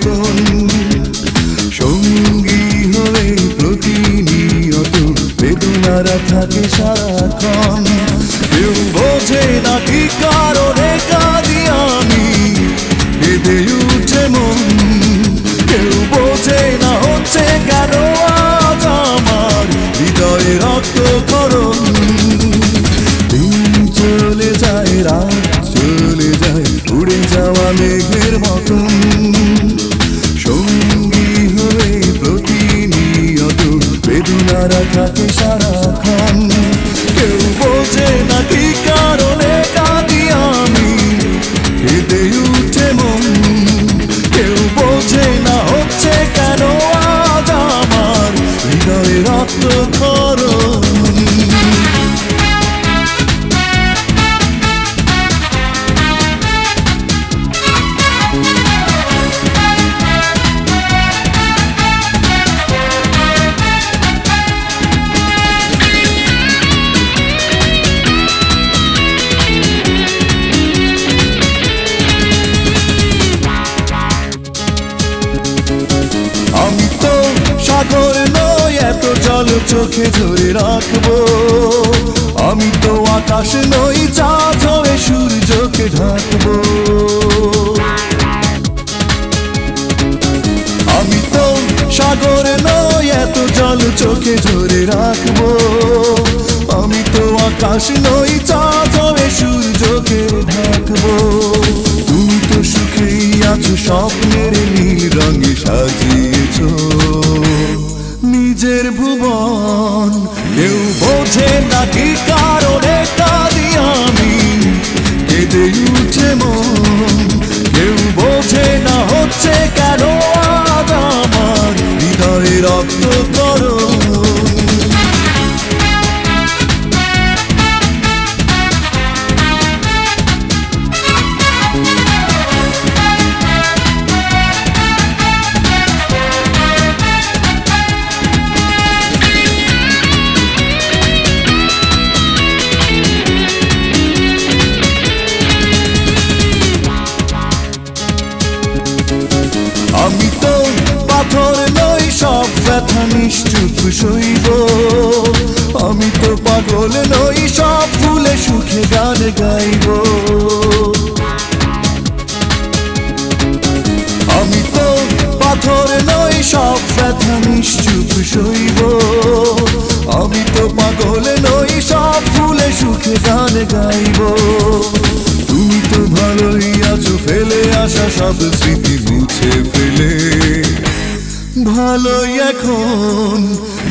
মতন সঙ্গী হয়ে প্রতিনিয়ত বেদনারা থাকে সারাক্ষণ। কেউ বোঝে না কি কারণে কাঁদি আমি, কেঁদে উঠে মন। কেউ বোঝে না হচ্ছে কেন আজ আমার হৃদয়ে রক্তক্ষরণ। দিন চলে যায়, রাত চলে যায়, উড়ে যাওয়া মেঘের মতন সঙ্গী হয়ে প্রতিনিয়ত বেদনারা থাকে সারাক্ষণ। কেউ বোঝে না কি কারণে কাঁদি আমি, কেঁদে উঠে মন। কেউ বোঝে না হচ্ছে কেন আজ আমার হৃদয়ে রক্তক্ষরণ। আমি তো সাগর নই এত জল চোখে ধরে রাখবো, আমি তো আকাশ নই চাঁদ হয়ে সূর্যকে ঢাকবো। আমি তো সাগর নই এত জল চোখে ধরে রাখবো, আমি তো আকাশ নই চাঁদ হয়ে সূর্যকে ঢাকবো। তুমি তো সুখেই আছো, স্বপ্নের নীল রঙে সাজিয়েছ নিজের ভুবন। কেউ বোঝে না কি কারণে কাঁদি আমি, কেঁদে উঠে মন। কেউ বোঝে না হচ্ছে কেন আজ আমার হৃদয়ে রক্তক্ষরণ। আমি তো পাথর নই, সব ব্যথা নিশ্চুপ সইব। আমি তো পাগল নই, সব ভুলে সুখে গান গাইব। আমি তো পাথর নই, সব ব্যথা নিশ্চুপ সইব। আমি তো পাগল নই, সব ভুলে সুখে গান গাইব। তুমি তো ভালোই আছো, ফেলে আসা সব স্মৃতি মুছে ফেলে ভালোই এখন।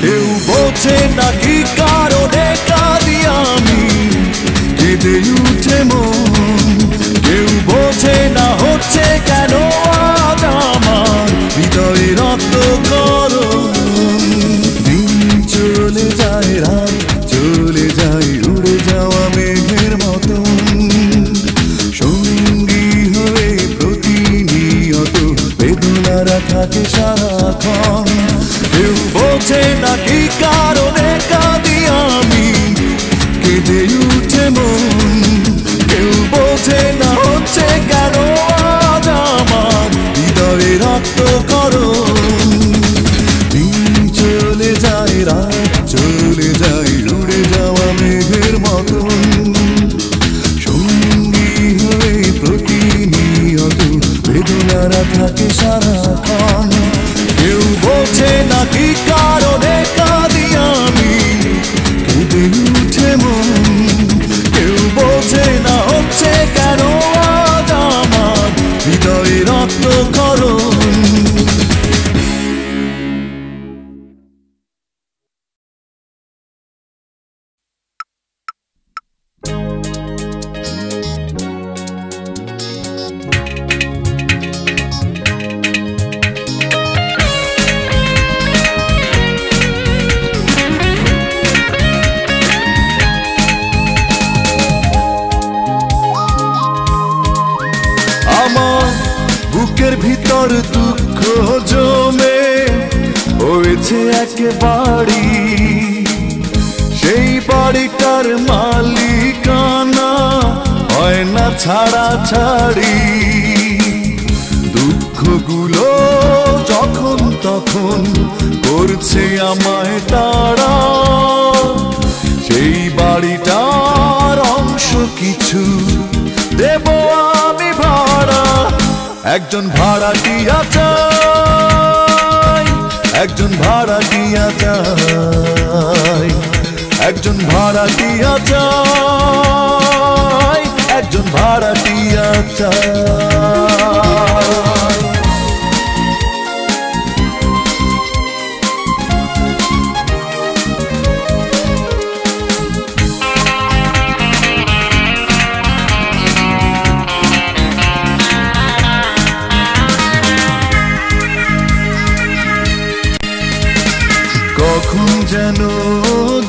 কেউ বোঝে না কি কারণে কাঁদি আমি, কেঁদে উঠে মন। কেউ বোঝে না হচ্ছে কেন আজ আমার হৃদয়ে রক্তক্ষরণ। দিন চলে যায়, রাত চলে যায়, উড়ে যাওয়া মেঘের মতন সঙ্গী হয়ে প্রতিনিয়ত বেদনারা থাকে সারাক্ষণ। কেউ বোঝে না কি কারণে কাঁদি আমি, কেঁদে উঠে মন। কেউ বোঝে না হচ্ছে কেন আজ আমার হৃদয়ে রক্তক্ষরণ। দিন চলে যায়, রাত চলে যায়, উড়ে যাওয়া মেঘের মতন সঙ্গী হয়ে প্রতিনিয়ত বেদনারা থাকে সারাক্ষণ। কেউ বোঝে না কি কারণে কাঁদি আমি, কেঁদে উঠে মন। কেউ বোঝে না হচ্ছে কেন আজ আমার হৃদয়ে রক্তক্ষরণ। বুকের ভিতর দুঃখ জমে হয়েছে এক বাড়ি, সেই বাড়িটার মালিকানা হয় না ছাড়া ছাড়ি। দুঃখগুলো করছে আমায় তারা, সেই বাড়িটার অংশ কিছু দেব আমি ভাড়া। একজন ভাড়াটিয়া চাই, একজন ভাড়াটিয়া চাই, একজন ভাড়াটিয়া চাই, একজন ভাড়াটিয়া চাই। কখন যেন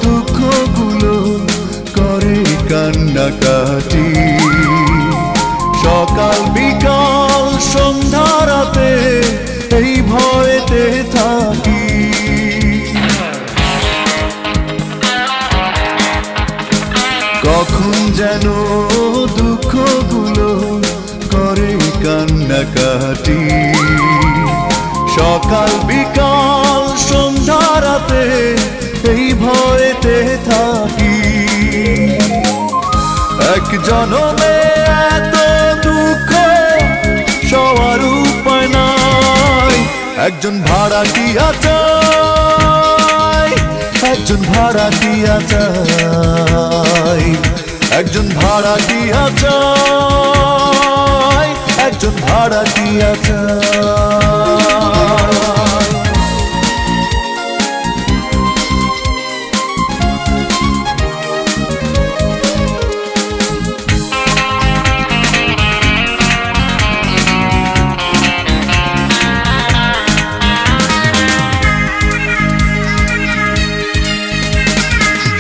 দুঃখগুলো করে কান্নাকাটি, সকাল বিকাল সন্ধ্যা রাতে এই ভয়েতে থাকি। কখন যেন দুঃখগুলো করে কান্নাকাটি, সকাল বিকাল সন্ধ্যা রাতে এই ভয়েতে থাকি। এক জনমে এত দুঃখ সবার উপায় নাই, একজন ভাড়াটিয়া চাই, একজন ভাড়াটিয়া চাই, একজন ভাড়াটিয়া চাই, একজন ভাড়াটিয়া চাই।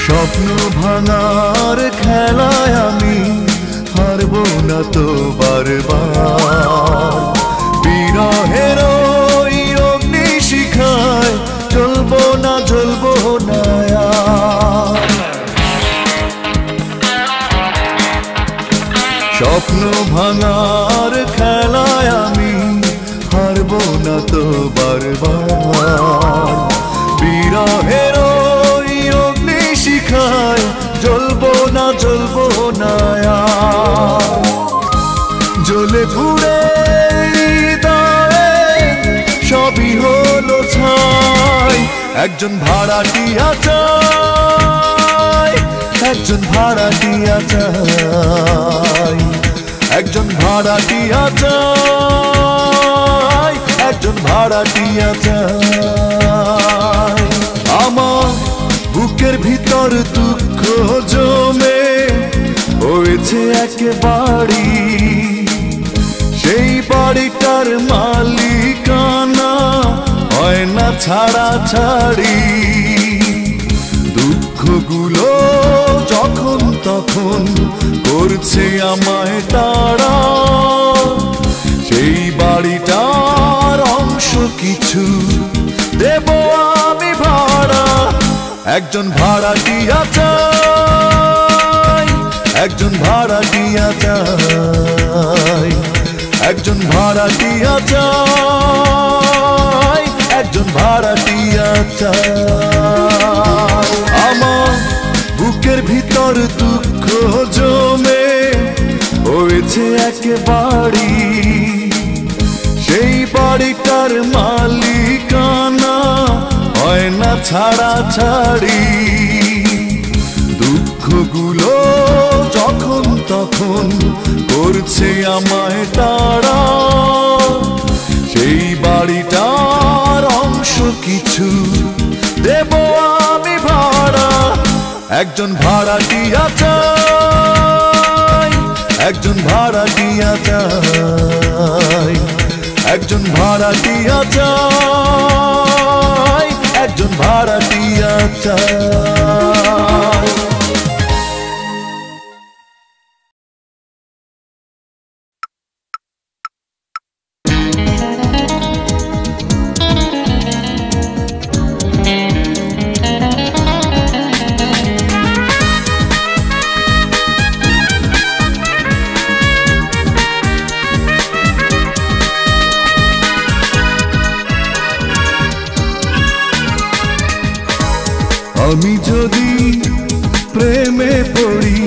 স্বপ্ন ভাঙার খেলায় আমি হারবো না তো বারবার, বিরহের ওই অগ্নি শিখায় জ্বলবো না জ্বলবো না। স্বপ্ন ভাঙার খেলায় আমি হারবো না তো বারবার, বিরহের শিখায় জ্বলবো না জ্বলবো না। জ্বলে পুড়ে সবই হলো ছাই, একজন ভাড়াটিয়া চাই, একজন ভাড়াটিয়া চাই, একজন ভাড়াটিয়া চাই, একজন ভাড়াটিয়া চাই। আমার বুকের ভিতর দুঃখ জমে হয়েছে একেবারে, সেই বাড়িটার মালিকানা হয় না ছাড়া ছাড়ি। দুঃখগুলো যখন তখন করছে আমায় তারা, সেই বাড়িটার অংশ কিছু দেব আমি ভাড়া। একজন ভাড়াটিয়া চাই, একজন ভাড়াটিয়া চাই, একজন ভাড়াটিয়া চাই, একজন ভাড়াটিয়া চাই। আমার বুকের ভিতর দুঃখ জমে হয়েছে একেবারে, সেই বাড়িটার মালিকানা হয় না ছাড়া ছাড়ি। দুঃখগুলো যখন তখন করছে আমায় তারা, সেই বাড়িটার অংশ কিছু দেব আমি ভাড়া। একজন ভাড়াটিয়া চাই, একজন ভাড়াটিয়া চাই, একজন ভাড়াটিয়া চাই, একজন ভাড়াটিয়া চাই। আমি যদি প্রেমে পড়ি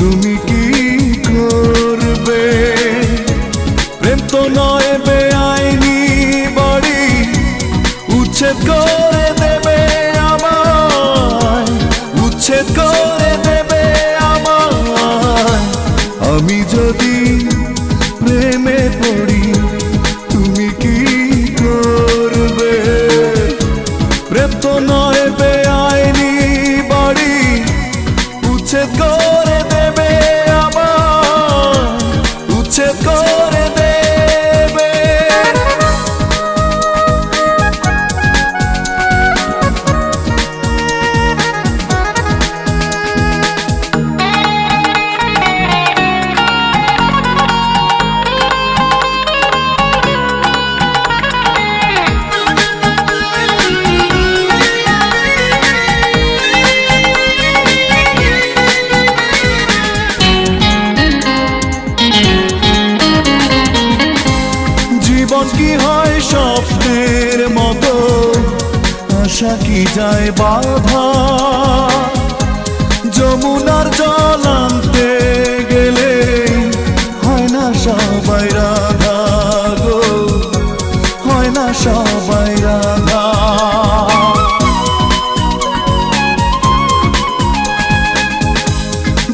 তুমি কি করবে? প্রেম তো নয় বেআইনি বাড়ি, উচ্ছেদ করে দেবে আমায়, উচ্ছেদ করে দেবে আমায়। আমি যদি প্রেমে পড়ি তুমি কি করবে? প্রেম তো নয় বেআইনি বাড়ি, উচ্ছেদ করে দেবে আমায়, উচ্ছেদ করে দেবে। জীবন কি হয় স্বপ্নের মতো, আশা কি যায় বাধা? যমুনার জল আনতে গেলে হয় না সবাই রাধা গো, হয় না সবাই রাধা।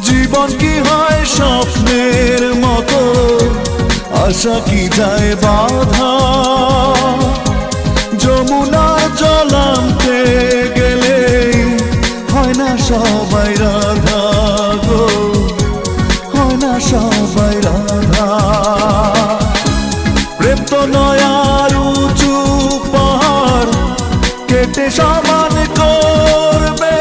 জীবন কি হয় স্বপ্নের মতো, আশা কি যায় বাধা? যমুনার জল আনতে গেলে হয় না সবাই রাধা গো, হয় না সবাই রাধা। প্রেম তো নয় আর উঁচু পাহাড় কেটে সমান করবে,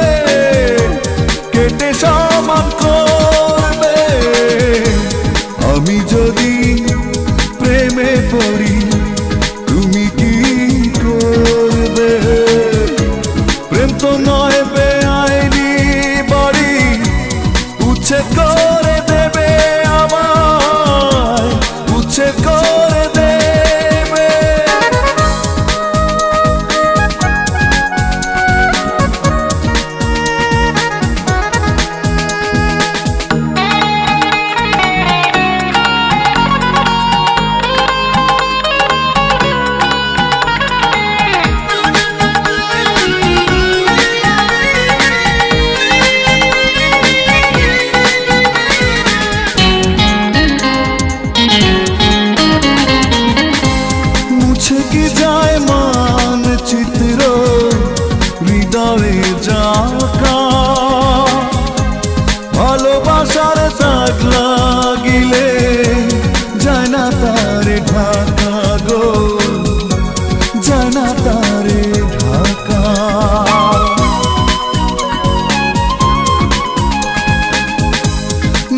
কেটে সমান করবে। আমি যদি প্রেমে পড়ি তুমি কি করবে? প্রেম তো নয় বেআইনি বাড়ি, উচ্ছেদ করে দেবে আমায়, উচ্ছেদ করে দেবে। মুছে কি যায় মানচিত্র হৃদয়ে জাঁকা? ভালোবাসার দাগ লাগিলে যায় না তারে ঢাকা গো, যায় না তারে ঢাকা।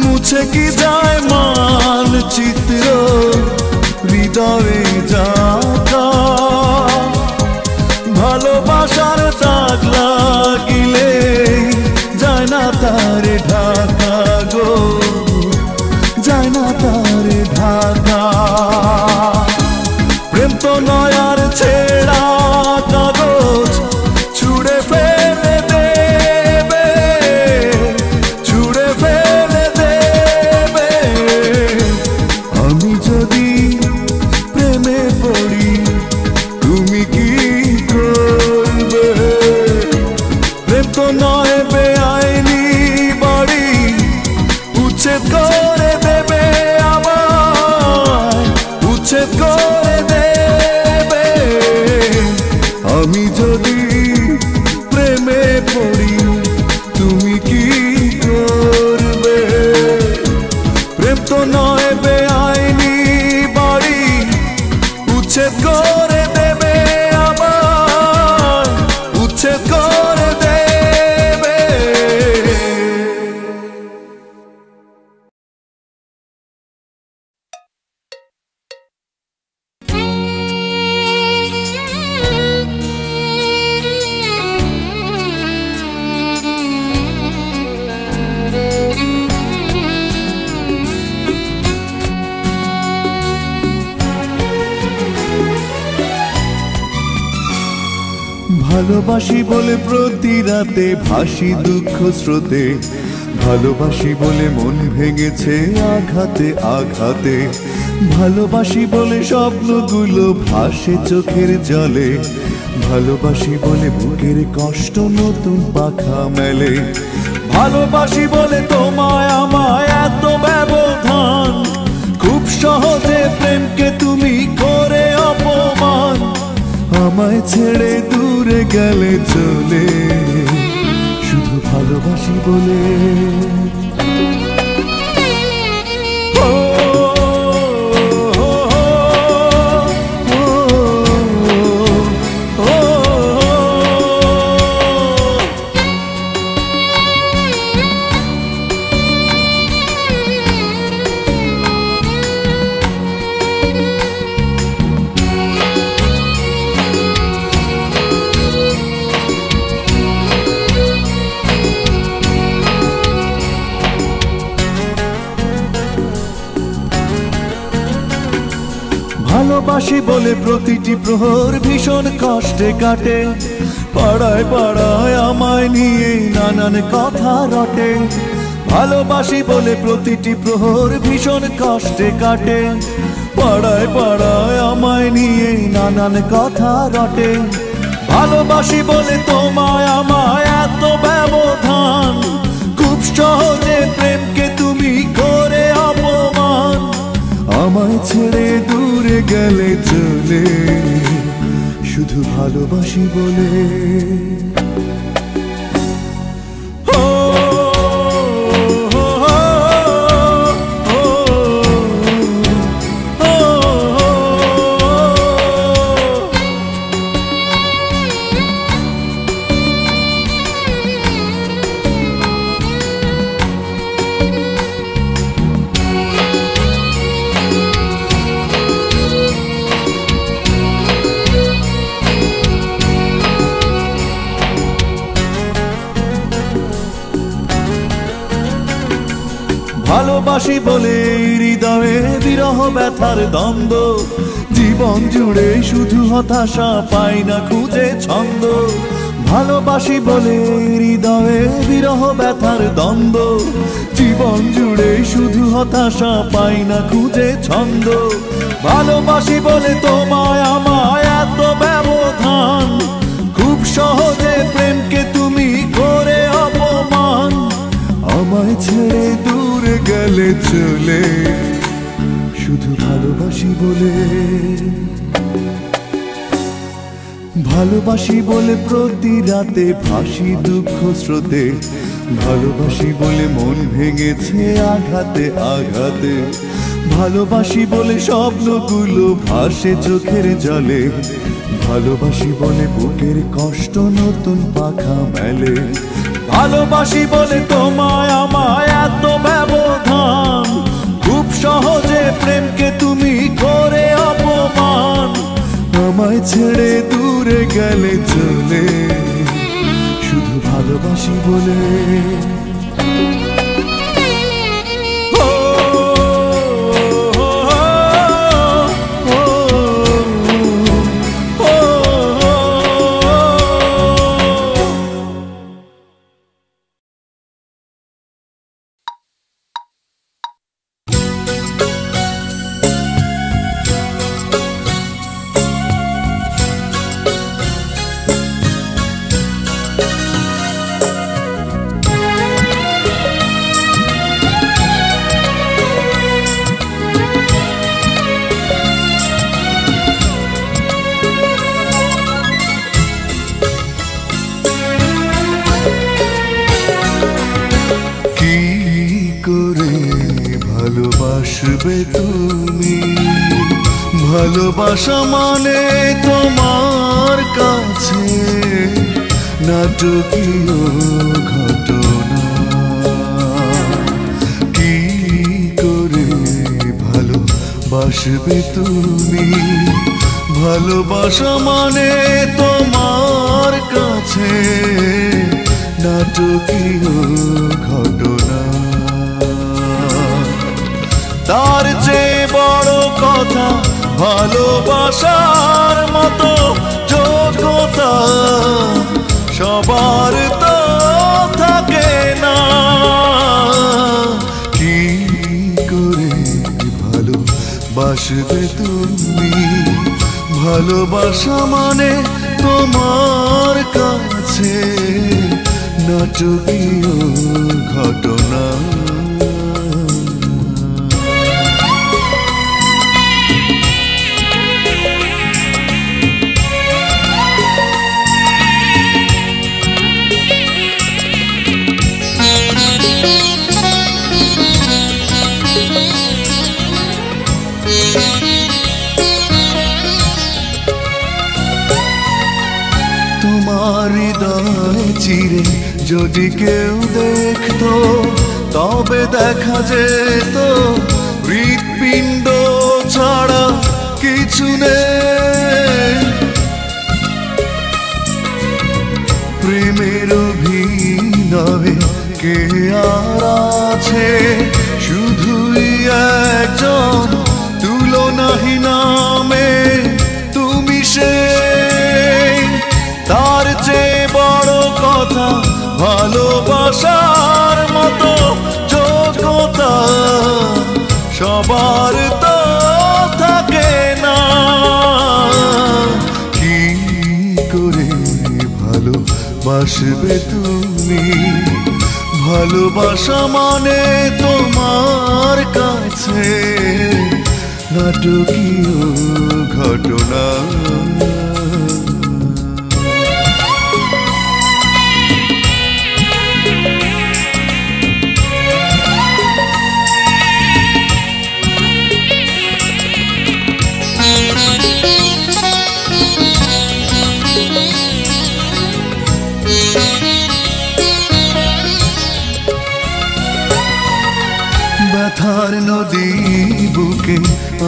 মুছে কি যায় মানচিত্র হৃদয়ে জাঁকা? ভালোবাসার দাগ লাগিলে যায় না তারে ঢাকা গো, যায় না তারে ঢাকা। প্রেম তো নয় আর ছেঁড়া কাগজ, ছুঁড়ে ফেলে দেবে, ছুঁড়ে ফেলে দেবে। আমি যদি প্রেমে পড়ি তুমি কি করবে? প্রেম তো নয় বেআইনি বাড়ি, উচ্ছেদ করে দেবে আমায়, উচ্ছেদ করে দেবে। আমি যদি প্রেমে পড়ি তুমি কি করবে? প্রেম তো নয় বেআইনি বাড়ি, উচ্ছেদ করে দেবে আমায়, উচ্ছেদ করে দেবে। ভালোবাসি বলে প্রতি রাতে ভাসি দুঃখ স্রোতে, ভালোবাসি বলে মন ভেঙেছে আঘাতে আঘাতে, ভালোবাসি বলে স্বপ্নগুলো ভাসে চোখের জলে, ভালোবাসি বলে বুকের কষ্ট নতুন পাখা মেলে, ভালোবাসি বলে তোমায় আমায় এত ব্যবধান, খুব সহজে প্রেমকে তুমি করে অপমান, আমায় ছেড়ে দূরে গেলে চলে শুধু ভালোবাসি বলে। ভালোবাসি বলে প্রতিটি প্রহর ভীষণ কষ্টে কাটে, পাড়ায় পাড়ায় আমায় নিয়ে নানান কথা রটে, ভালোবাসি বলে প্রতিটি প্রহর ভীষণ কষ্টে কাটে, পাড়ায় পাড়ায় আমায় নিয়ে নানান কথা রটে, ভালোবাসি বলে তোমায় আমায় এত ব্যবধান, খুব সহজে প্রেমকে তুমি করে অপমান, আমায় ছেড়ে দূরে গেলে চলে শুধু ভালোবাসি বলে। ভালোবাসি বলে হৃদয়ে বিরহ ব্যথার দ্বন্দ্ব, জীবন জুড়ে শুধু হতাশা পাই না খুঁজে ছন্দ, ভালোবাসি বলে হৃদয়ে বিরহ ব্যথার দ্বন্দ্ব, জীবন জুড়ে শুধু হতাশা পাই না খুঁজে ছন্দ, ভালোবাসি বলে তোমায় আমায় এত ব্যবধান, খুব সহজে প্রেমকে তুমি করে অপমান, আমায় ছেড়ে দূরে গেলে চলে শুধু ভালোবাসি বলে। ভালোবাসি বলে প্রতি রাতে ভাসি দুঃখ স্রোতে, ভালোবাসি বলে মন ভেঙেছে আঘাতে আঘাতে, ভালোবাসি বলে স্বপ্নগুলো ভাসে চোখের জলে, ভালোবাসি বলে বুকের কষ্ট নতুন পাখা মেলে, ভালোবাসি বলে তোমায় আমায় এত ব্যবধান, খুব সহজে প্রেমকে তুমি করে অপমান, আমায় ছেড়ে দূরে গেলে চলে শুধু ভালোবাসি বলে। ভালোবাসবে তুমি, ভালোবাসা মানে তোমার কাছে নাটকীয় ঘটনা, কি করে ভালোবাসবে তুমি, ভালোবাসা মানে তোমার কাছে নাটকীয় ঘটনা, তার চেয়ে বড় কথা ভালোবাসার মতো যোগ যোগ্যতা সবার তো থাকে না। কি করে ভালোবাসবে তুমি? ভালোবাসা মানে তোমার কাছে নাটকীয় ঘটনা। তোমার হৃদয় চিরে যদি কেউ দেখতো, তবে দেখা যেত হৃৎপিণ্ড ছাড়া কিছু নেই। প্রেমের অভিনয়ে কে আর আছে, শুধুই একজন তুলনাহীন নামে তুমি সে। তার চেয়ে বড় কথা ভালোবাসার মতো যোগ্যতা সবার তো থাকে না। কি করে ভালোবাসবে তুমি? ভালোবাসা মানে তোমার কাছে নাটকীয় ঘটনা। ব্যথার নদী বুকে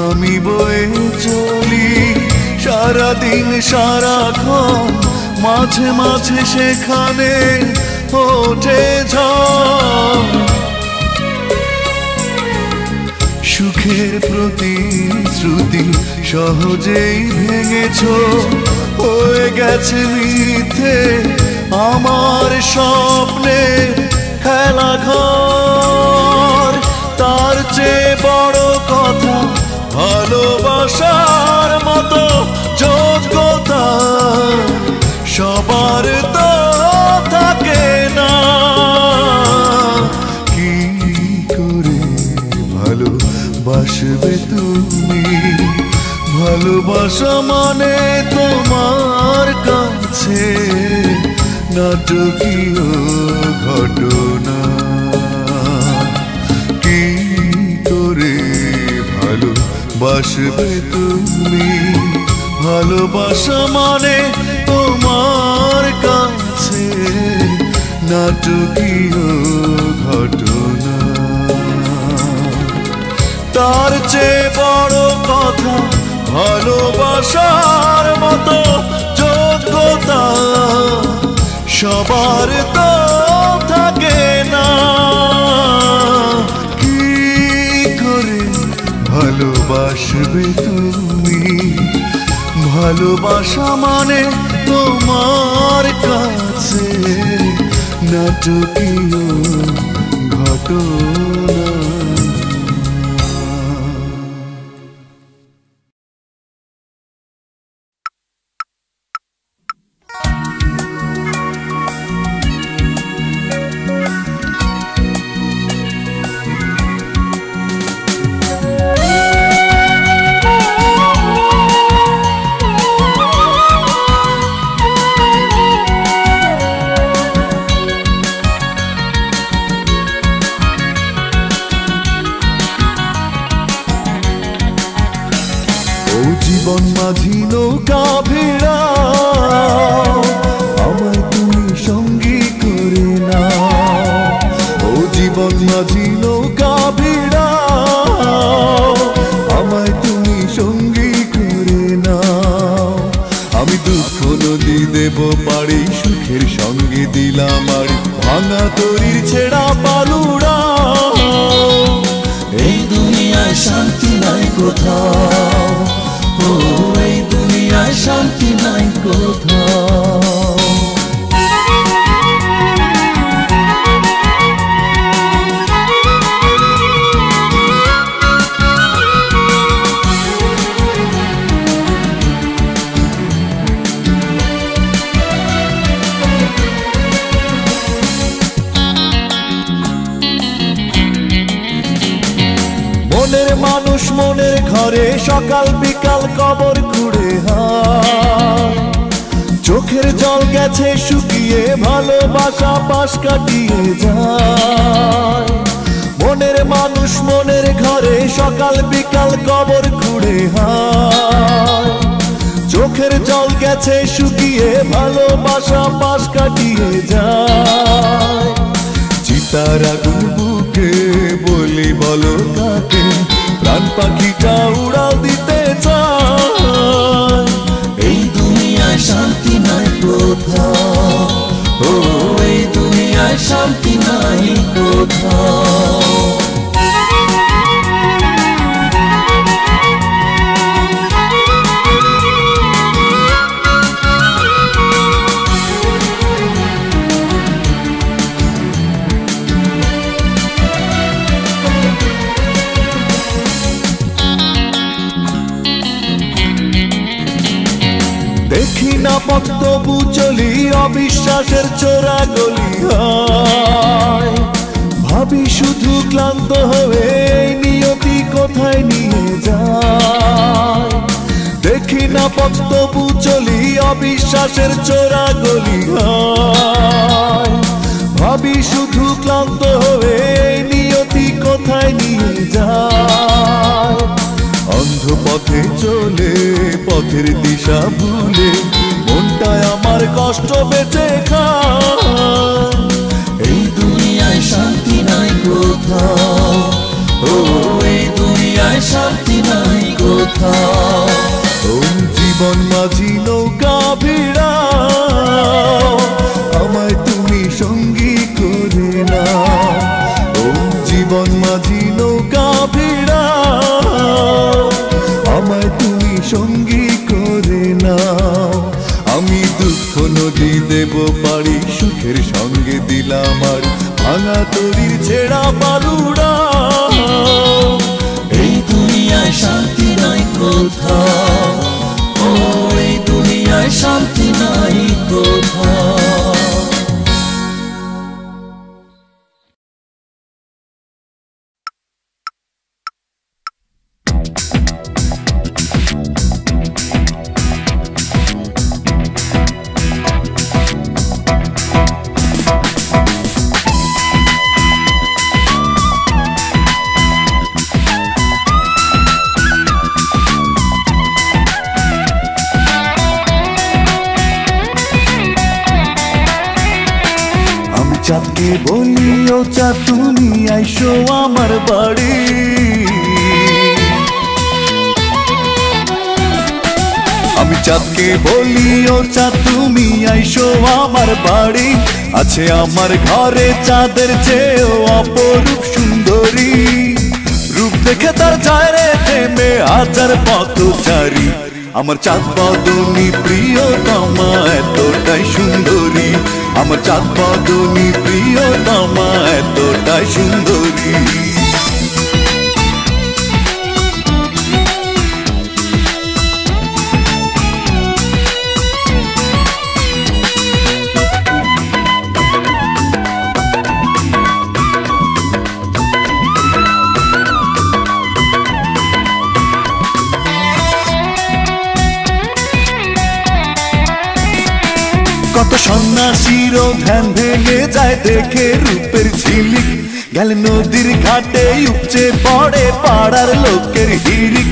আমি বয়ে চলি, সারাদিন সারাক্ষণ মাঝে মাঝে সেখানে ওঠে ঝড়। সুখের প্রতিশ্রুতি সহজেই ভেঙেছ, হয়ে গেছে মিথ্যে আমার স্বপ্নের খেলাঘর। তার চেয়ে বড় কথা ভালোবাসার মতো যোগ্যতা সবার তো থাকে না। কি করে ভালোবাসবে তুমি? ভালোবাসা মানে তোমার কাছে নাটকীয় ঘটনা। কি করে ভালোবাসবে তুমি? ভালোবাসা মানে তোমার কাছে নাটকীয় ঘটনা। তার চেয়ে বড় কথা ভালোবাসার মতো যোগ্যতা সবার তো থাকে না। কি করে ভালোবাসবে তুমি? ভালোবাসা মানে তোমার কাছে নাটকীয় ঘটনা। জীবন মাঝি নৌকা ভিড়াও, আমায় তুমি সঙ্গী করে নাও। ও জীবন মাঝি নৌকা ভিড়াও, আমায় তুমি সঙ্গী করে নাও। আমি দুঃখ নদী দেব পারি, সুখের সঙ্গে দিলাম আড়ি, ভাঙা তরির ছেঁড়া পালুড়া। এই দুনিয়ায় শান্তি নাই কোথাও, এই দুনিয়ায় শান্তি নাই কোথাও। মানুষ মনের ঘরে সকাল বিকাল কবর খুঁড়ে হায় চোখের জল গেছে শুকিয়ে ভালোবাসা পাশ কাটিয়ে যায় মনের মানুষ মনের ঘরে সকাল বিকাল কবর খুঁড়ে হায় চোখের জল গেছে শুকিয়ে ভালোবাসা পাশ কাটিয়ে যায় চিতার আগুন বুকে বলি বলো কাকে প্রাণ পাখিটা উড়াল দিতে চায় এই দুনিয়ায় শান্তি নাই কোথাও ও এই দুনিয়ায় শান্তি নাই কোথাও দেখি না পথ তবু চলি অবিশ্বাসের চোরা গলি হয় ভাবি শুধু ক্লান্ত হয়ে এই নিয়তি কোথায় নিয়ে যায় দেখি না পথ তবু চলি অবিশ্বাসের চোরা গলি হয় ভাবি শুধু ক্লান্ত হয়ে এই নিয়তি কোথায় নিয়ে যায় অন্ধ পথে চলে পথের দিশা ভুলে মনটায় আমার কষ্ট বেঁচে খায় এই দুনিয়ায় শান্তি নাই কোথাও ও এই দুনিয়ায় শান্তি নাই কোথাও ও জীবন মাঝি নৌকা ভিড়াও আমায় তুমি সঙ্গী করে নাও ও জীবন মাঝি নৌকা ভিড়াও আমায় তুমি সঙ্গী করে নাও আমি দুঃখ নদী দেব পারি সুখের সঙ্গে দিলাম আর ভাঙা তরির ছেঁড়া বালুড়া এই দুনিয়ায় শান্তি নাই কোথাও ও এই দুনিয়ায় শান্তি নাই কোথাও চাঁদকে বলি ও চাঁদ তুমি আইসো আমার বাড়ি আমি চাঁদকে বলি ও চাঁদ তুমি আইসো আমার বাড়ি আছে আমার ঘরে চাঁদের চেয়েও অপরূপ সুন্দরী রূপ দেখে তার যায় রে থেমে হাজার পথচারী আমার চাঁদ বদনী প্রিয়তমা এতটাই সুন্দরী আমার চাঁদ বদনী প্রিয়তমা এতটাই সুন্দরী কত সন্ন্যাসীর ধ্যান ভেঙে যায় দেখে রূপের ঝিলিক গেল নদীর ঘাটে উপচে পড়ে পাড়ার লোকের হিরিক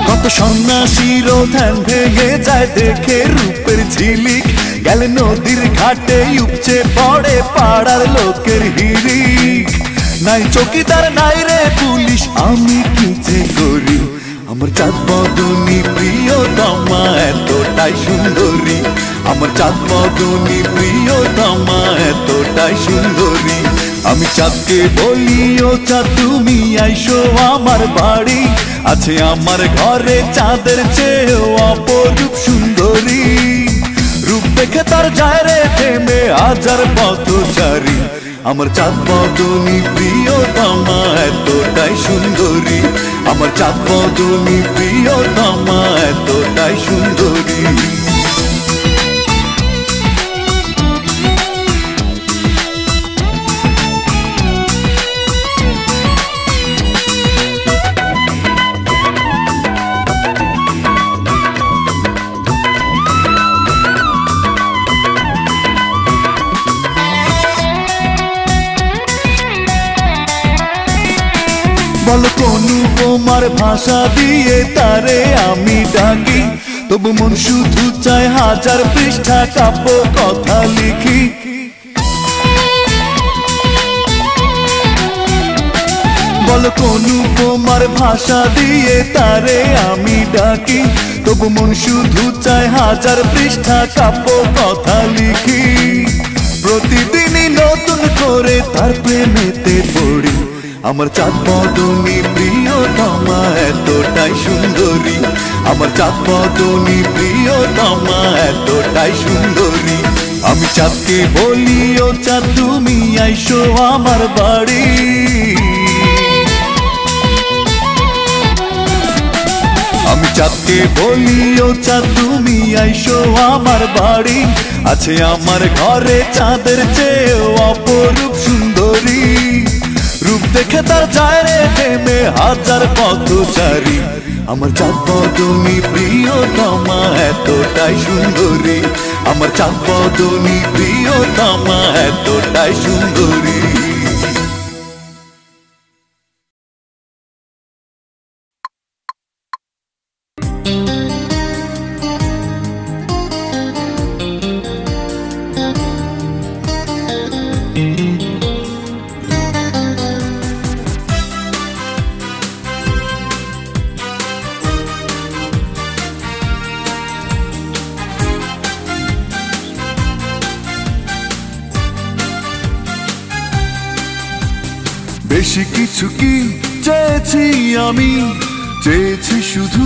কত সন্ন্যাসীর ধ্যান ভেঙে যায় দেখে রূপের ঝিলিক গেল নদীর ঘাটে উপচে পড়ে পাড়ার লোকের হিরিক নাই চৌকিদার নাই রে পুলিশ আমি কি যে করি আমার চাঁদ বদনী প্রিয়তমা এতটাই সুন্দরী আমার চাঁদ বদনী প্রিয়তমা এতটাই সুন্দরী আমি চাঁদকে বলি ও চাঁদ তুমি আইসো আমার বাড়ি আছে আমার ঘরে চাঁদের চেয়েও অপরূপ সুন্দরী রূপ দেখে তার যায় রে থেমে হাজার পথচারী আমার চাঁদ বদনী প্রিয়তমা এতটাই সুন্দরী আমার চাঁদ বদনী প্রিয়তমা এতটাই সুন্দরী বল কোন উপমার ভাষা দিয়ে তারে আমি ডাকি, তবু মন শুধু চায় হাজার পৃষ্ঠা কাব্য কথা লিখি। বল কোন উপমার ভাষা দিয়ে তারে আমি ডাকি, তবু মন শুধু চায় হাজার পৃষ্ঠা কাব্য কথা লিখি। প্রতিদিনই নতুন করে তার প্রেমেতে পড়ি, আমার চাঁদ বদনী প্রিয়তমা এতটাই সুন্দরী, আমার চাঁদ বদনী প্রিয়তমা এতটাই সুন্দরী। আমি চাঁদকে বলি ও চাঁদ তুমি আইসো আমার বাড়ি, আমি চাঁদকে বলি ও চাঁদ তুমি আইসো আমার বাড়ি। আছে আমার ঘরে চাঁদের চেয়েও অপরূপ সুন্দরী, রূপ দেখে তার যায় রে প্রেমে হাজার পথচারী। আমার চাঁদ বদনী প্রিয়তমা এতটাই সুন্দরী, আমার চাঁদ বদনী প্রিয়তমা এতটাই সুন্দরী। বেশি কিছু কি চেয়েছি আমি, চেয়েছি শুধু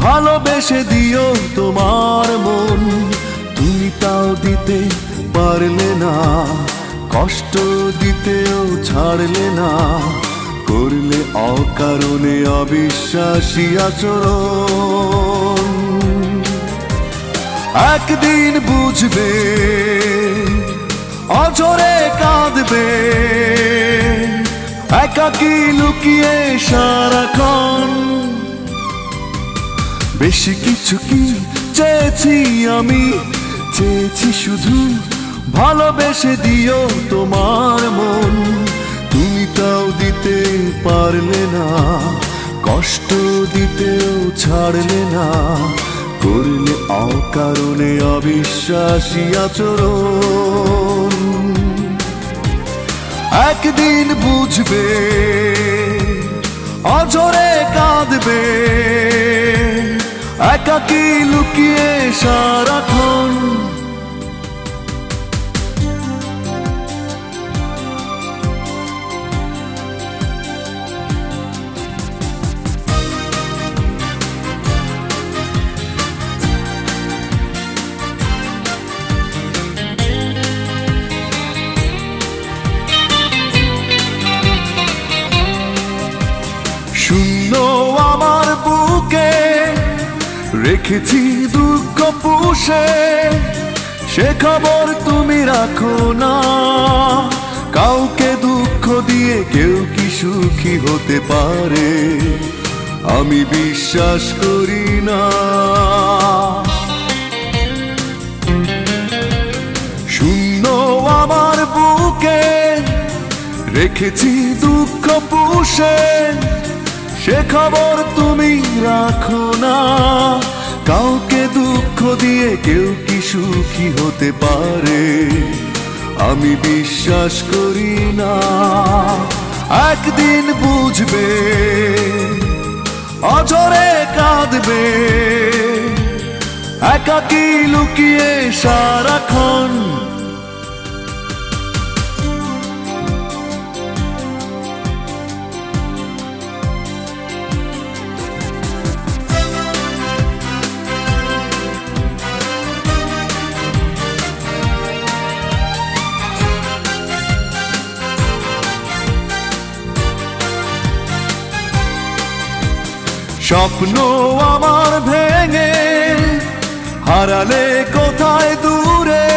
ভালোবেসে দিও তোমার মন। তুমি তাও দিতে পারলে না, কষ্ট দিতেও ছাড়লে না, করলে অকারণে অবিশ্বাসী আচরণ। একদিন বুঝবে অঝরে কাঁদবে, একাকী লুকিয়ে সারাক্ষণ। বেশি কিছু কি চেয়েছি আমি, চেয়েছি শুধু ভালোবেসে দিও তোমার মন। তুমি তাও দিতে পারলে না, কষ্ট দিতেও ছাড়লে না, করলে অকারণে অবিশ্বাসী আচরণ। একদিন বুঝবে অঝরে কাঁদবে, একাকী লুকিয়ে সারাক্ষণ। শূন্য আমার বুকে রেখেছি দুঃখ পুষে, সে খবর তুমি রাখো না। কাউকে দুঃখ দিয়ে কেউ কি সুখী হতে পারে, আমি বিশ্বাস করি না। শূন্য আমার বুকে রেখেছি দুঃখ পুষে, সে খবর তুমি রাখো না। কাউকে দুঃখ দিয়ে কেউ কি সুখী হতে পারে, আমি বিশ্বাস করি না। একদিন বুঝবে অঝরে কাঁদবে, একাকী লুকিয়ে সারাক্ষণ। স্বপ্ন আমার ভেঙে হারালে কোথায় দূরে,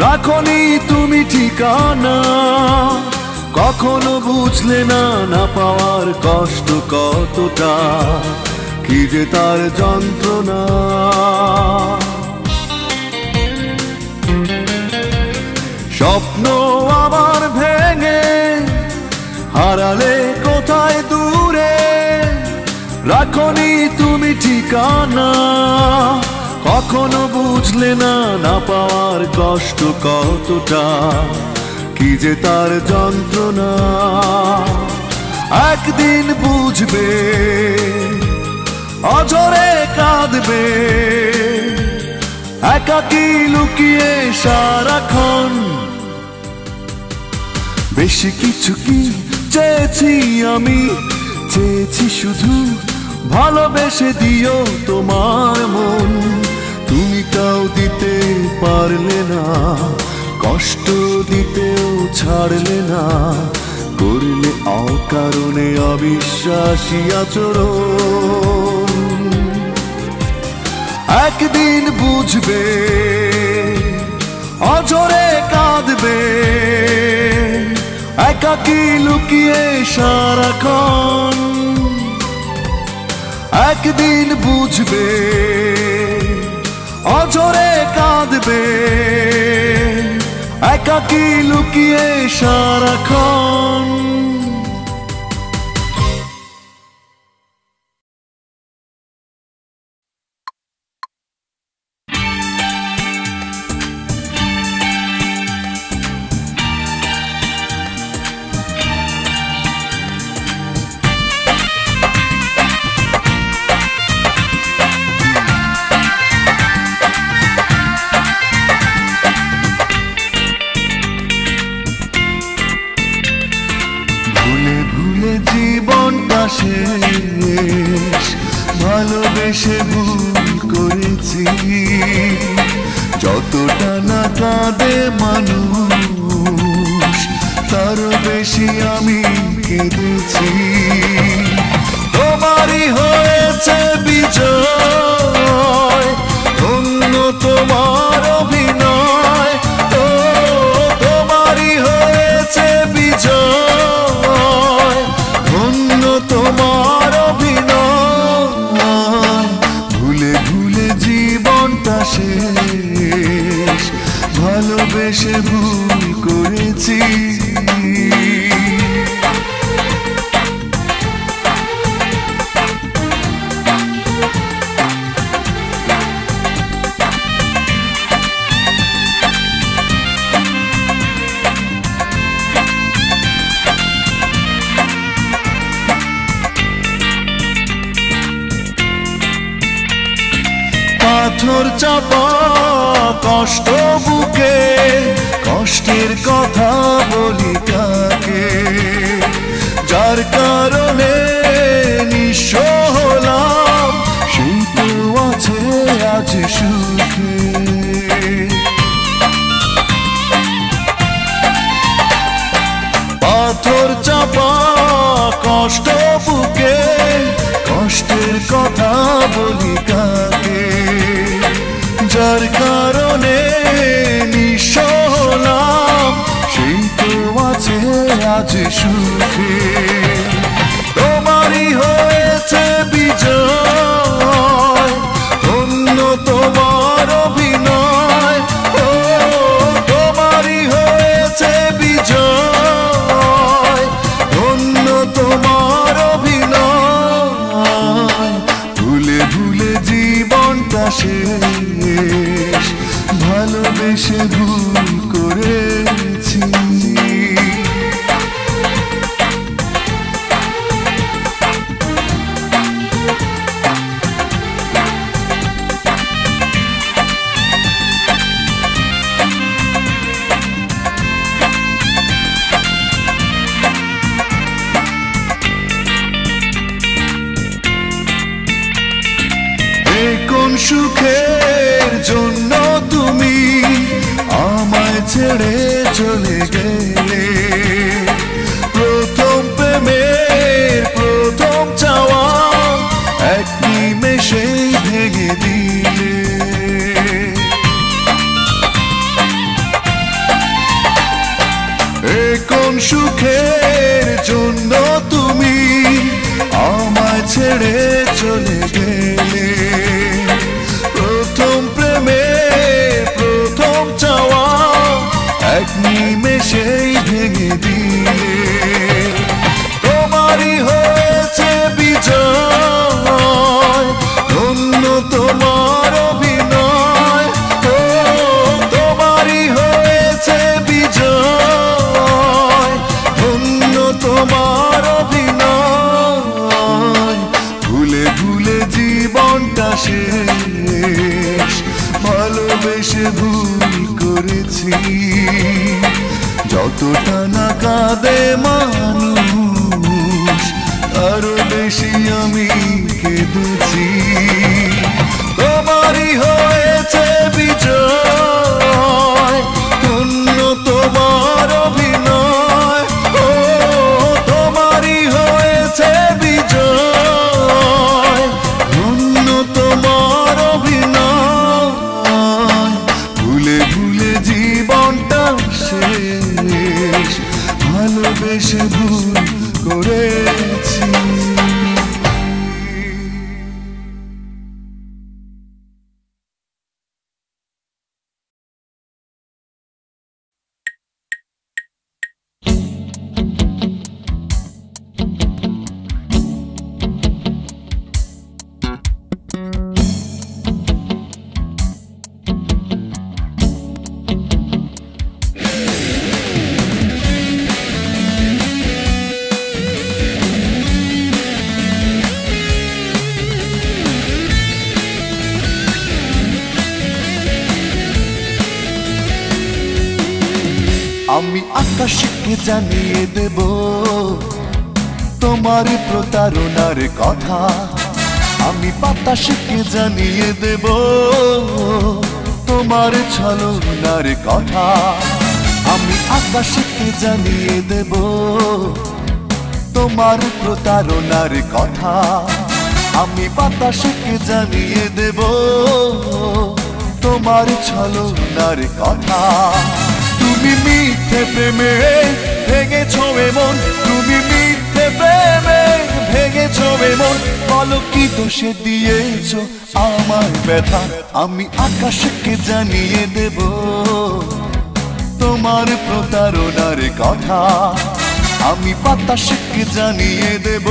রাখনি তুমি ঠিকানা। কখনো বুঝলে না, না পাওয়ার কষ্ট কতটা, কি যে তার যন্ত্রণা। স্বপ্ন আমার ভেঙে হারালে কোথায় রাখনি তুমি ঠিকানা, কখনো বুঝলে না না পাওয়ার কষ্ট কতটা, কি যে তার যন্ত্রণা। একদিন বুঝবে, অঝরে কাঁদবে, একাকী লুকিয়ে সারাক্ষণ। বেশি কিছু কি চেয়েছি আমি, চেয়েছি শুধু ভালোবেসে দিও তোমার মন। তুমি তাও দিতে পারলে না, কষ্ট দিতেও ছাড়লে না, করলে অকারণে অবিশ্বাসী আচরণ। একদিন বুঝবে, অঝরে কাঁদবে, একাকী লুকিয়ে সারাক্ষণ। একদিন বুঝবে, অঝরে কাঁদবে, একাকী লুকিয়ে সারাক্ষণ। জীবনটা শেষ, ভালোবেসে ভুল করেছি, যতটা না কাঁদে মানুষ তারও বেশি আমি কেঁদেছি। তোমারই হয়েছে বিজয়, ধন্য তোমার অভিনয়। ও তোমারই হয়েছে বিজয়, ধন্য তোমার অভিনয়। ভুলে ভুলে জীবনটা শেষ, ভালোবেসে ভুল করেছি। পাথর চাপা কষ্ট বুকে, কষ্টের কথা বলি কাকে, যার কারণে নিঃস্ব হলাম, সেই তো আছে আজ সুখে। পাথর চাপা কষ্ট বুকে, কষ্টের কথা বলি কাকে, যার কারণে নিঃস্ব হলাম, সেই তো আছে আজ সুখে। তোমারই হয়েছে বিজয়, ধন্য তোমার অভিনয়। ও তোমারই হয়েছে বিজয়, ধন্য তোমার অভিনয়। ভুলে ভুলে জীবনটা শেষ, ভালোবেসে ভুল করেছি। কোন সুখের জন্য তুমি আমায় ছেড়ে চলে গেলে, প্রথম প্রেমের প্রথম চাওয়া এক নিমেষেই ভেঙে দিলে। কোন সুখের জন্য তুমি আমায় ছেড়ে চলে গেলে, প্রথম প্রেমের প্রথম চাওয়া এক নিমেষেই ভেঙে ভালোবেসে ভুল করেছি, যতটা না কাঁদে মানুষ আরো বেশি আমি কেঁদেছি। তোমারই হয়েছে বিজয়, ধন্য তোমার অভিনয়। ও তোমারই হয়েছে বিজয়, ধন্য তোমার অভিনয়। ভুলে ভুলে জীবনটা শেষ, ভালোবেসে ভুল করেছি। আমি আকাশকে জানিয়ে দেব তোমার প্রতারণার কথা, আমি বাতাসকে জানিয়ে দেব তোমার ছলনার কথা। আমি আকাশকে জানিয়ে দেব তোমার প্রতারণার কথা, আমি বাতাসকে জানিয়ে দেব তোমার ছলনার কথা। তুমি মিথ্যে প্রেমে ভেঙেছো এমন, তুমি মিথ্যে প্রেমে ভেঙেছো এমন। বলো কি দোষে দিয়েছো আমার ব্যথা, আমি আকাশকে জানিয়ে দেব তোমার প্রতারণার কথা, আমি বাতাসকে জানিয়ে দেব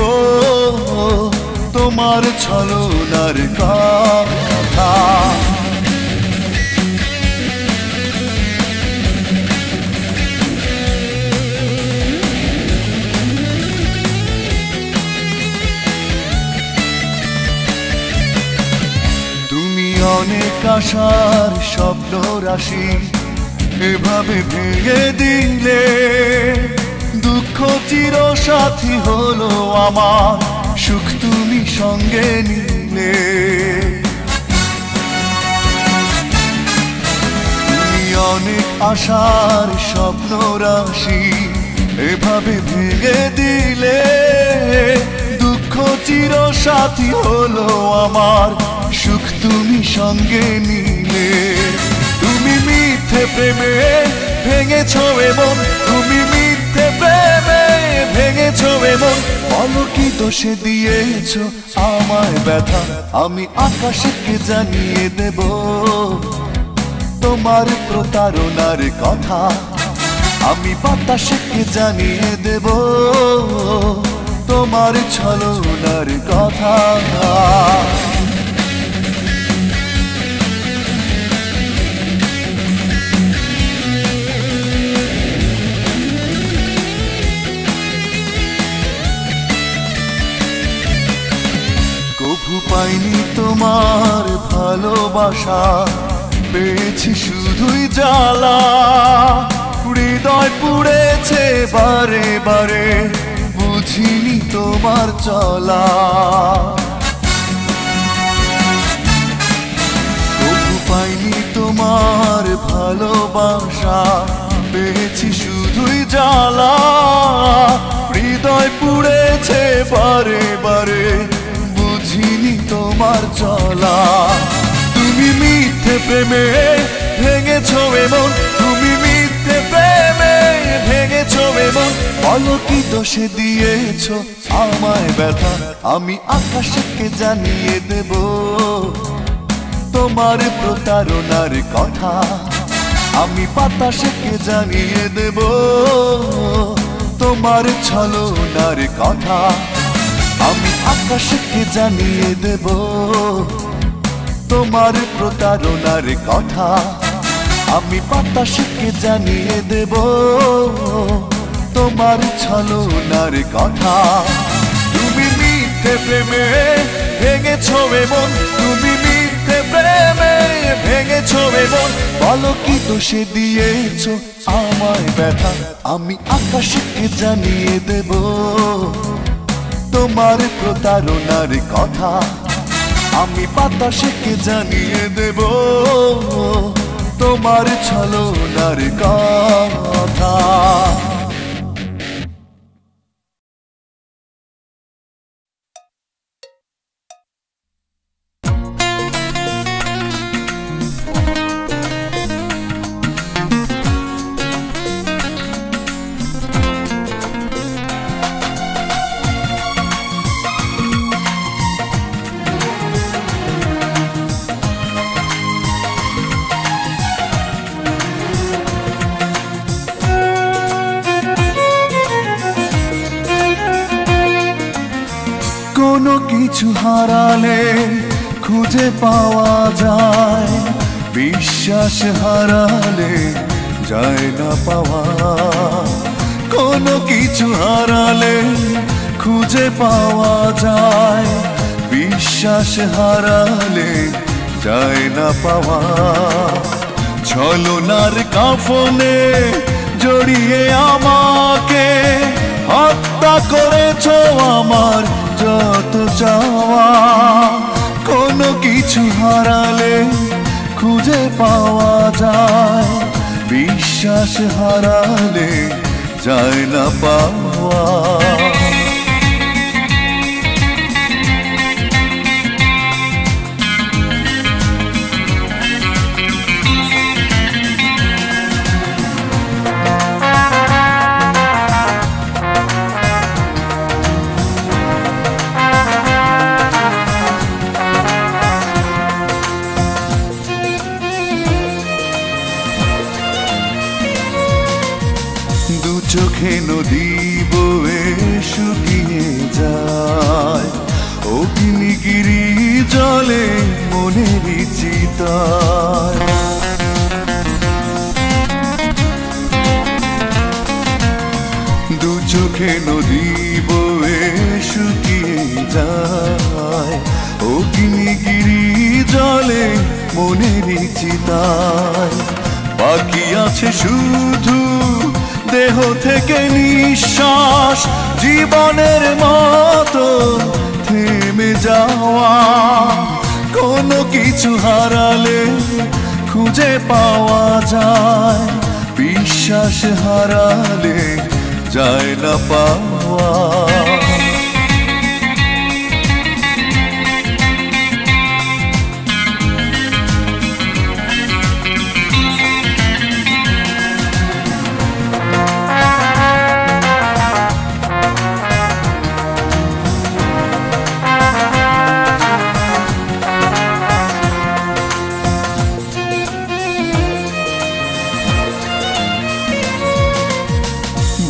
তোমার ছলনার কথা। অনেক আশার স্বপ্ন রাশি এভাবে ভেঙে দিলে, দুঃখ চির সাথী হলো আমার, সুখ তুমি সঙ্গে নিলে। তুমি অনেক আশার স্বপ্ন রাশি এভাবে ভেঙে দিলে, দুঃখ চির সাথী হলো আমার, সুখ তুমি সঙ্গে নিলে। তুমি মিথ্যে প্রেমে ভেঙেছো এমন, তুমি মিথ্যে প্রেমে ভেঙেছো এমন। বলো কি দোষে দিয়েছো আমায় ব্যথা, আমি আকাশকে জানিয়ে দেব তোমার প্রতারণার কথা, আমি বাতাসকে জানিয়ে দেব তোমার ছলনার কথা। কভু পাইনি তোমার ভালোবাসা, পেয়েছি শুধুই জ্বালা, হৃদয় পুড়েছে বারে বারে, বুঝিনি তোমার চলা। কভু পাইনি তোমার ভালোবাসা, পেয়েছি শুধুই জ্বালা, হৃদয় পুড়েছে বারে বারে, বুঝিনি তোমার চলা। তুমি মিথ্যে প্রেমে ভেঙেছো এমন, তুমি মিথ্যে প্রেমে ভেঙেছো এমন। বলো কি দোষে দিয়েছো আমায় ব্যথা, আমি আকাশকে জানিয়ে দেব তোমার প্রতারণার কথা, আমি বাতাসকে জানিয়ে দেব তোমার ছলনার কথা। আমি আকাশকে জানিয়ে দেব তোমার প্রতারণার কথা, আমি বাতাসকে জানিয়ে দেব তোমার ছলনার কথা। তুমি মিথ্যে প্রেমে ভেঙেছো এমন, তুমি মিথ্যে প্রেমে ভেঙেছো মন, বলো কি দোষে দিয়েছো আমায় ব্যথা, আমি আকাশকে জানিয়ে দেব তোমার প্রতারণার কথা, আমি বাতাসকে জানিয়ে দেব তোমার ছলনার কথা। কোনো কিছু হারালে খুঁজে পাওয়া যায়, বিশ্বাস হারালে যায় না পাওয়া। কোনো কিছু হারালে খুঁজে পাওয়া যায়, বিশ্বাস হারালে যায় না পাওয়া। ছলনার কাফনে জড়িয়ে আমাকে হত্যা করেছো আমার যত চাওয়া। কোনো কিছু হারালে খুঁজে পাওয়া যায়, বিশ্বাস হারালে যায় না পাওয়া। চোখে নদী বয়ে শুকিয়ে যায়, অগ্নিগিরি জলে মনের চিতায়। দু চোখে নদী বয়ে শুকিয়ে যায়, অগ্নিগিরি জলে মনের চিতায়। বাকি আছে শুধু দেহ থেকে নিঃশ্বাস, জীবনের মতো থেমে যাওয়া। কোনো কিছু হারালে খুঁজে পাওয়া যায়, বিশ্বাস হারালে যায় না পাওয়া।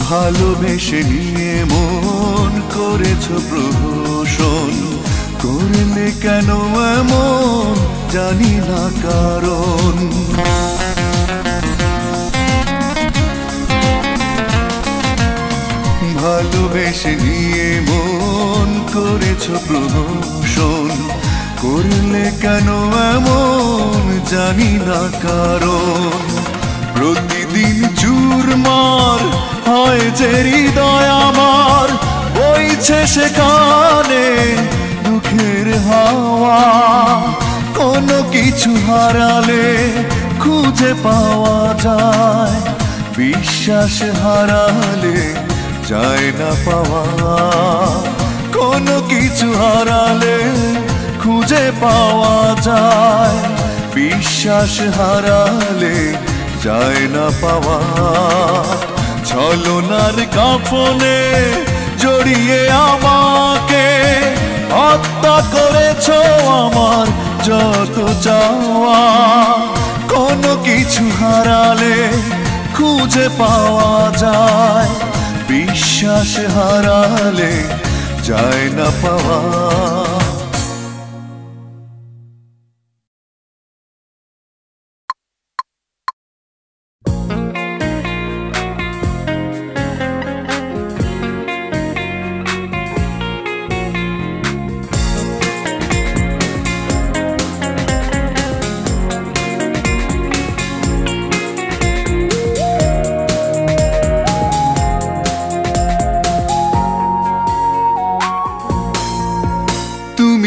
ভালোবেসে নিয়ে মন করেছো প্রহসন, করলে কেন এমন জানি না কারণ। ভালোবেসে নিয়ে মন করেছো প্রহসন, করলে কেন এমন জানি না কারণ। প্রতিদিন চুরমার হয় যে হৃদয় আমার, বইছে সেখানে দুঃখের হাওয়া। কোনো কিছু হারালে খুঁজে পাওয়া যায়, বিশ্বাস হারালে যায় না পাওয়া। কোনো কিছু হারালে খুঁজে পাওয়া যায়, বিশ্বাস হারালে যায় না পাওয়া। ছলনার কাফনে জড়িয়ে আমাকে হত্যা করেছো আমার যত চাওয়া। কোনো কিছু হারালে খুঁজে পাওয়া যায়, বিশ্বাস হারালে যায় না পাওয়া।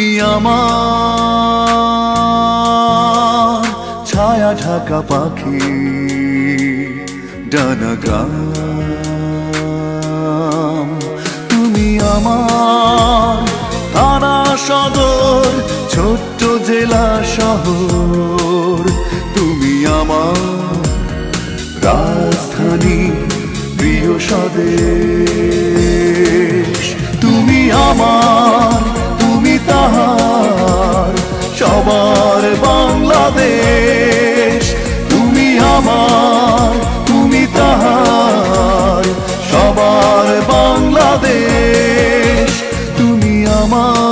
তুমি আমার ছায়া ঢাকা পাখি ডানা গ্রাম। তুমি আমার থানা সদর ছোট্ট জেলা শহর। তুমি আমার রাজধানী প্রিয় স্বদেশ। তুমি আমার, তুমি তাহার, সবার বাংলাদেশ। তুমি আমার, তুমি তাহার, সবার বাংলাদেশ। তুমি আমার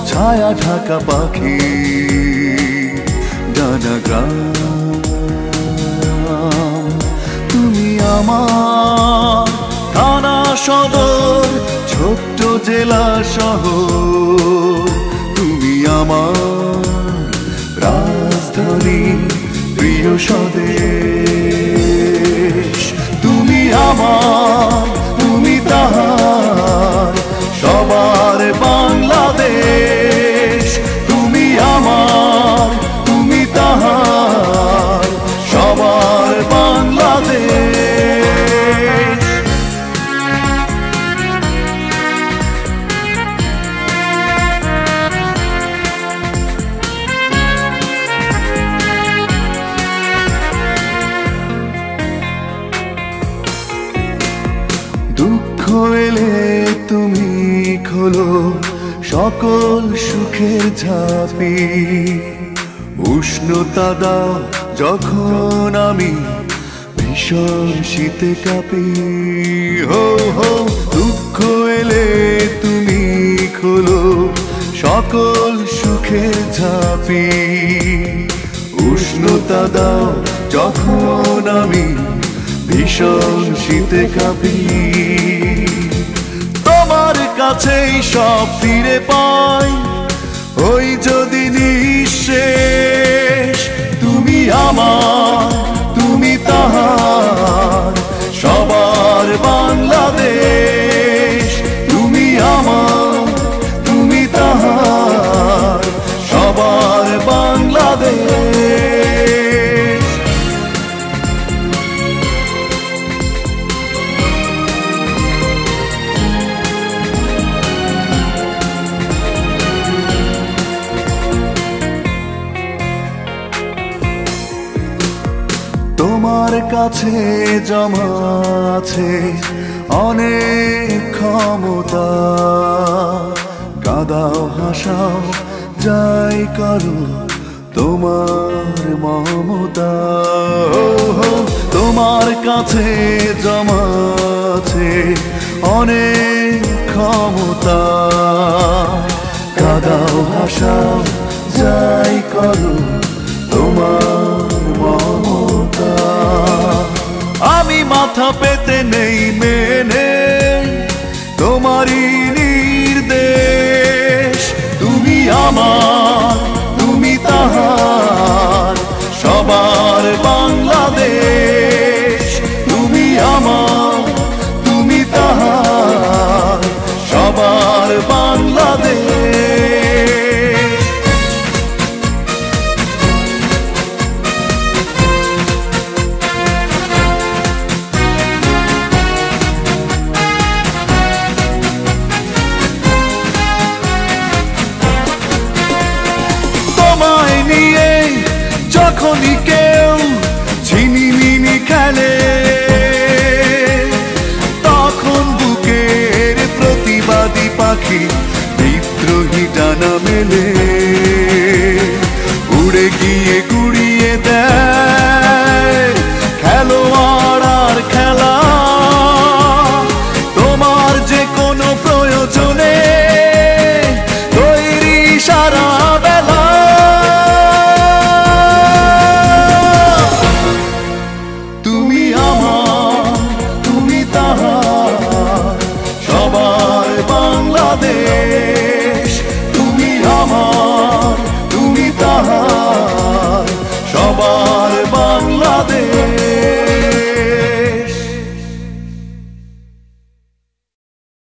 ছায়া ঢাকা পাখি ডানা গ্রাম। তুমি আমার থানা সদর ছোট্ট জেলা শহর। তুমি আমার রাজধানী প্রিয় স্বদেশ। তুমি আমার, তুমি তাহার, সবার বাংলাদেশ। তুমি আমার, তুমি তাহার, সবার বাংলাদেশ। দুঃখ এলে তুমি খোলো সকল সুখের ঝাঁপি। উষ্ণতা দাও যখন আমি ভীষণ শীতে কাঁপি। হো হো দুঃখ এলে তুমি খোলো সকল সুখের ঝাঁপি। উষ্ণতা দাও যখন আমি ভীষণ শীতে কাঁপি। তোমার কাছেই সব ফিরে পাই ওই যদি নিঃশেষ। তুমি আমার, তুমি তাহার, সবার বাংলাদেশ। তুমি আমার, তুমি তাহার, সবার বাংলাদেশ। তোমার কাছে জমা আছে অনেক ক্ষমতা। কাঁদাও হাসাও যাই করো তোমার মমতা। তোমার কাছে জমা আছে অনেক ক্ষমতা। কাঁদাও হাসাও যাই করো তোমার মমতা। আমি মাথা পেতে নেই মেনে তোমারই নির্দেশ। তুমি আমার, তুমি তাহার, সবার বাংলাদেশ। তুমি আমার, তুমি তাহার, সবার বাংলাদেশ। তোমায় নিয়ে যখনই কেউ ঝিনিমিনি খেলে তখন বুকের প্রতিবাদী পাখি বিদ্রোহী ডানা মেলে। উড়ে গিয়ে গুড়িয়ে দেয় খেলোয়াড় আর খেলা। তোমার যে কোনো প্রয়োজনে তৈরি সারা বেলা। তুমি আমার, তুমি তাহার, সবার বাংলাদেশ। তুমি আমার, তুমি তাহার, সবার বাংলাদেশ।